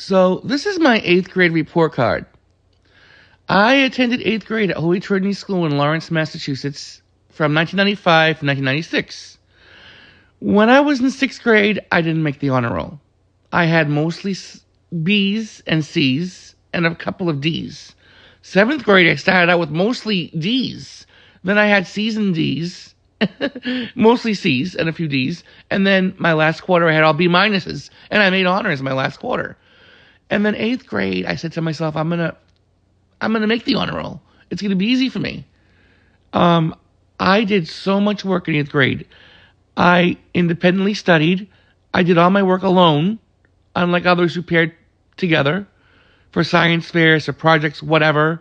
So this is my 8th grade report card. I attended 8th grade at Holy Trinity School in Lawrence, Massachusetts from 1995 to 1996. When I was in 6th grade, I didn't make the honor roll. I had mostly B's and C's and a couple of D's. 7th grade, I started out with mostly D's. Then I had C's and D's, mostly C's and a few D's. And then my last quarter, I had all B minuses, and I made honors my last quarter. And then 8th grade, I said to myself, I'm gonna make the honor roll. It's gonna be easy for me. I did so much work in 8th grade. I independently studied. I did all my work alone, unlike others who paired together for science fairs or projects, whatever.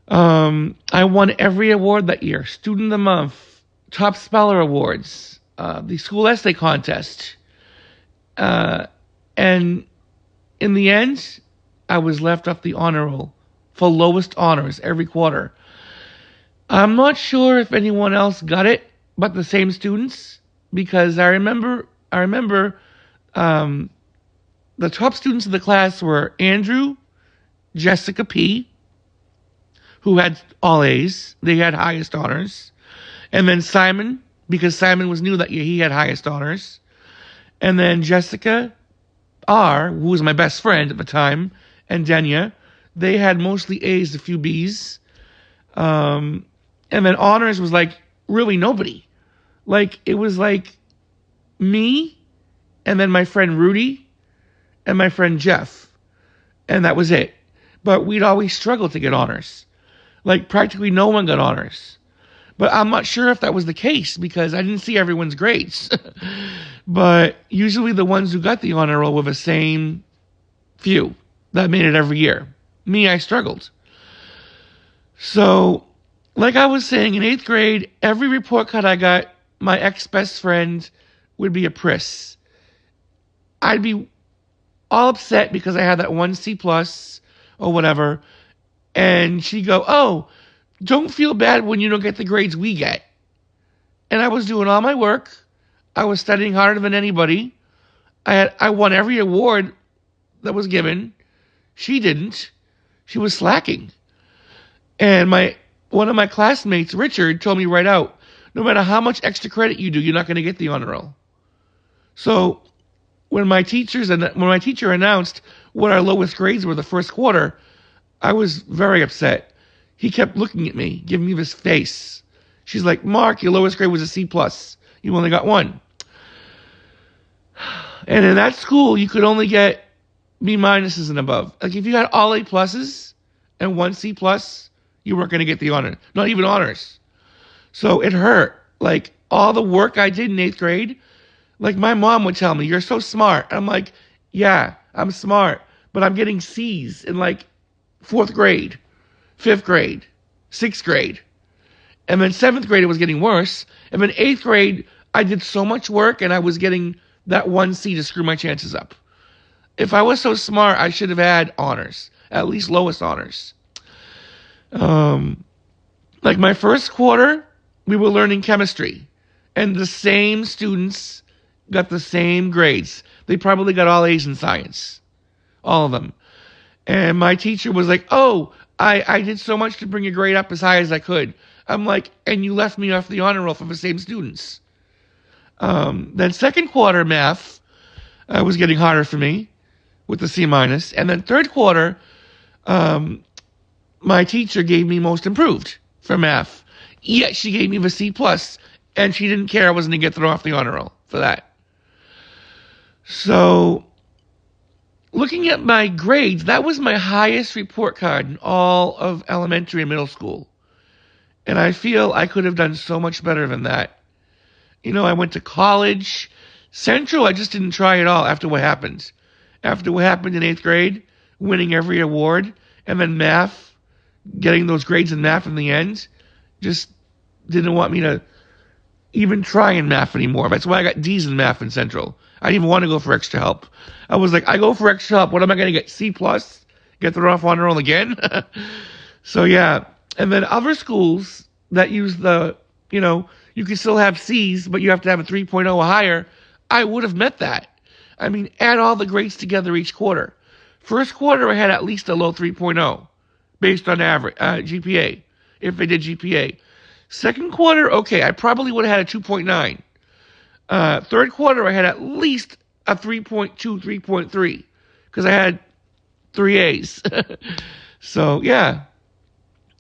I won every award that year. Student of the Month, Top Speller Awards, the school essay contest. And in the end, I was left off the honor roll for lowest honors every quarter. I'm not sure if anyone else got it, but the same students, because I remember the top students of the class were Andrew, Jessica P., who had all A's. They had highest honors. And then Simon, because Simon was new that year, he had highest honors. And then Jessica R., who was my best friend at the time, and Denya, they had mostly A's, a few B's. And then honors was like really nobody. Like, it was like me, and then my friend Rudy, and my friend Jeff. And that was it. But we'd always struggle to get honors. Like, practically no one got honors. But I'm not sure if that was the case, because I didn't see everyone's grades. But usually the ones who got the honor roll were the same few that made it every year. Me, I struggled. So, like I was saying, in 8th grade, every report card I got, my ex-best friend would be a Pris. I'd be all upset because I had that one C plus or whatever. And she'd go, oh, don't feel bad when you don't get the grades we get. And I was doing all my work. I was studying harder than anybody. I won every award that was given. She didn't. She was slacking. And one of my classmates, Richard, told me right out, no matter how much extra credit you do, you're not going to get the honor roll. So when my teacher announced what our lowest grades were the first quarter, I was very upset. He kept looking at me, giving me this face. She's like, Mark, your lowest grade was a C plus. You only got one. And in that school, you could only get B minuses and above. Like, if you had all A pluses and one C plus, you weren't going to get the honor. Not even honors. So it hurt. Like, all the work I did in 8th grade, like, my mom would tell me, you're so smart. I'm like, yeah, I'm smart. But I'm getting C's in, like, 4th grade, 5th grade, 6th grade. And then 7th grade, it was getting worse. And then 8th grade, I did so much work, and I was getting that one C to screw my chances up. If I was so smart, I should have had honors, at least lowest honors. Like, my first quarter, we were learning chemistry, and the same students got the same grades. They probably got all A's in science, all of them. And my teacher was like, oh, I did so much to bring your grade up as high as I could. I'm like, and you left me off the honor roll for the same students. Then second quarter math was getting harder for me with the C minus. And then third quarter, my teacher gave me most improved for math. Yet she gave me the C plus, and she didn't care I wasn't going to get thrown off the honor roll for that. So, looking at my grades, that was my highest report card in all of elementary and middle school. And I feel I could have done so much better than that. You know, I went to college. Central, I just didn't try at all after what happened. After what happened in 8th grade, winning every award, and then math, getting those grades in math in the end, just didn't want me to even try in math anymore. That's why I got D's in math in Central. I didn't even want to go for extra help. I was like, I go for extra help. What am I going to get? C plus? Get thrown off honor roll again? So yeah. And then other schools that use the, you know, you can still have C's, but you have to have a 3.0 or higher. I would have met that. I mean, add all the grades together each quarter. First quarter, I had at least a low 3.0 based on average GPA, if I did GPA. Second quarter, okay, I probably would have had a 2.9. Third quarter, I had at least a 3.2, 3.3, because I had 3 A's. So, yeah.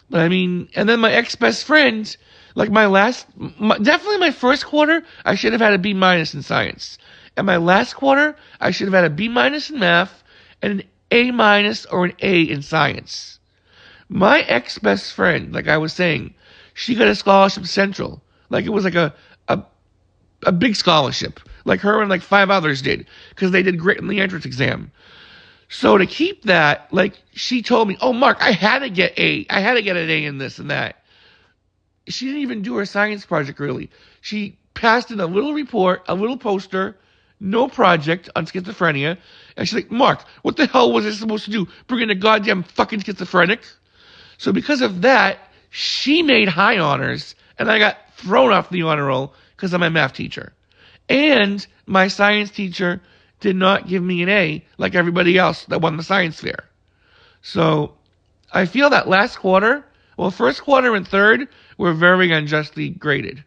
But I mean, and then my ex-best friend, like definitely my first quarter, I should have had a B minus in science. And my last quarter, I should have had a B minus in math and an A minus or an A in science. My ex-best friend, like I was saying, she got a scholarship to Central. Like it was like a big scholarship. Like her and like 5 others did, because they did great in the entrance exam. So to keep that, like she told me, oh Mark, I had to get an A in this and that. She didn't even do her science project really. She passed in a little report, a little poster, no project on schizophrenia. And she's like, Mark, what the hell was I supposed to do? Bring in a goddamn fucking schizophrenic? So because of that, she made high honors, and I got thrown off the honor roll because of my math teacher. And my science teacher did not give me an A like everybody else that won the science fair. So I feel that last quarter, well, first quarter and third were very unjustly graded.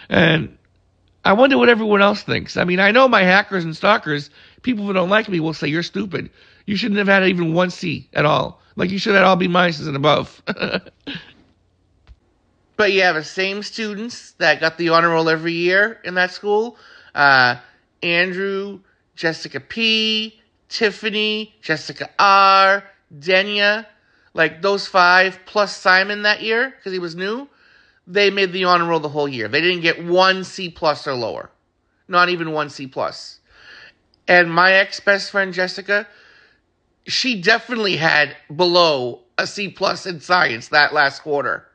And I wonder what everyone else thinks. I mean, I know my hackers and stalkers, people who don't like me will say, you're stupid. You shouldn't have had even 1 C at all. Like, you should have had all B minuses and above. But you have the same students that got the honor roll every year in that school. Andrew, Jessica P, Tiffany, Jessica R, Denya. Like, those 5, plus Simon that year, because he was new. They made the honor roll the whole year. They didn't get 1 C plus or lower. Not even 1 C plus. And my ex-best friend, Jessica, she definitely had below a C plus in science that last quarter.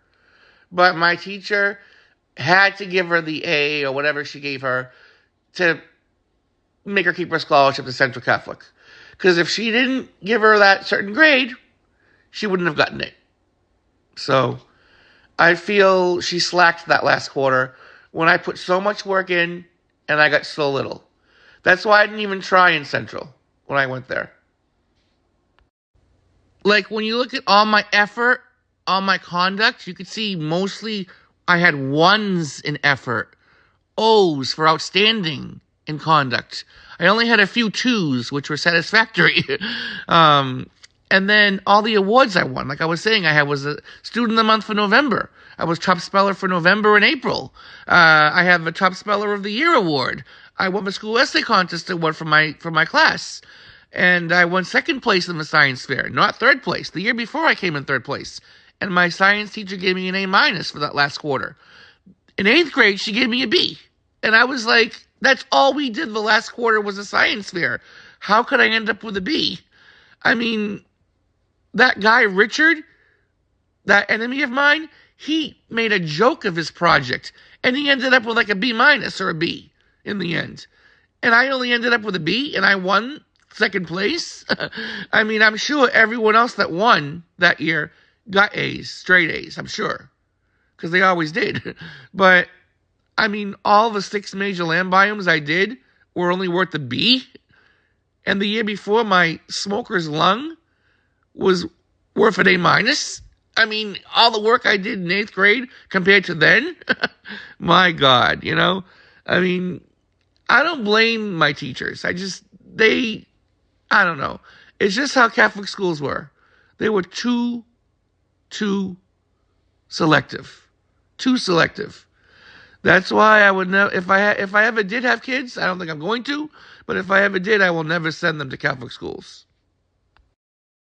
But my teacher had to give her the A or whatever she gave her to make her keep her scholarship to Central Catholic. Because if she didn't give her that certain grade, she wouldn't have gotten it. So I feel she slacked that last quarter when I put so much work in and I got so little. That's why I didn't even try in Central when I went there. Like, when you look at all my effort, all my conduct, you could see mostly I had 1s in effort, O's for outstanding in conduct. I only had a few 2s, which were satisfactory. And then all the awards I won, like I was saying, I was a student of the month for November. I was top speller for November and April. I have a top speller of the year award. I won the school essay contest award from my class. And I won 2nd place in the science fair, not 3rd place. The year before I came in 3rd place. And my science teacher gave me an A minus for that last quarter. In 8th grade, she gave me a B. And I was like, that's all we did the last quarter was a science fair. How could I end up with a B? I mean, that guy, Richard, that enemy of mine, he made a joke of his project. And he ended up with like a B minus or a B in the end. And I only ended up with a B, and I won 2nd place. I mean, I'm sure everyone else that won that year got A's, straight A's, I'm sure. Because they always did. But, I mean, all the 6 major land biomes I did were only worth a B. And the year before, my smoker's lung was worth an A minus. I mean, all the work I did in 8th grade compared to then, my God, you know? I mean, I don't blame my teachers. I don't know. It's just how Catholic schools were. They were too selective. Too selective. That's why I would never, if I ever did have kids, I don't think I'm going to, but if I ever did, I will never send them to Catholic schools.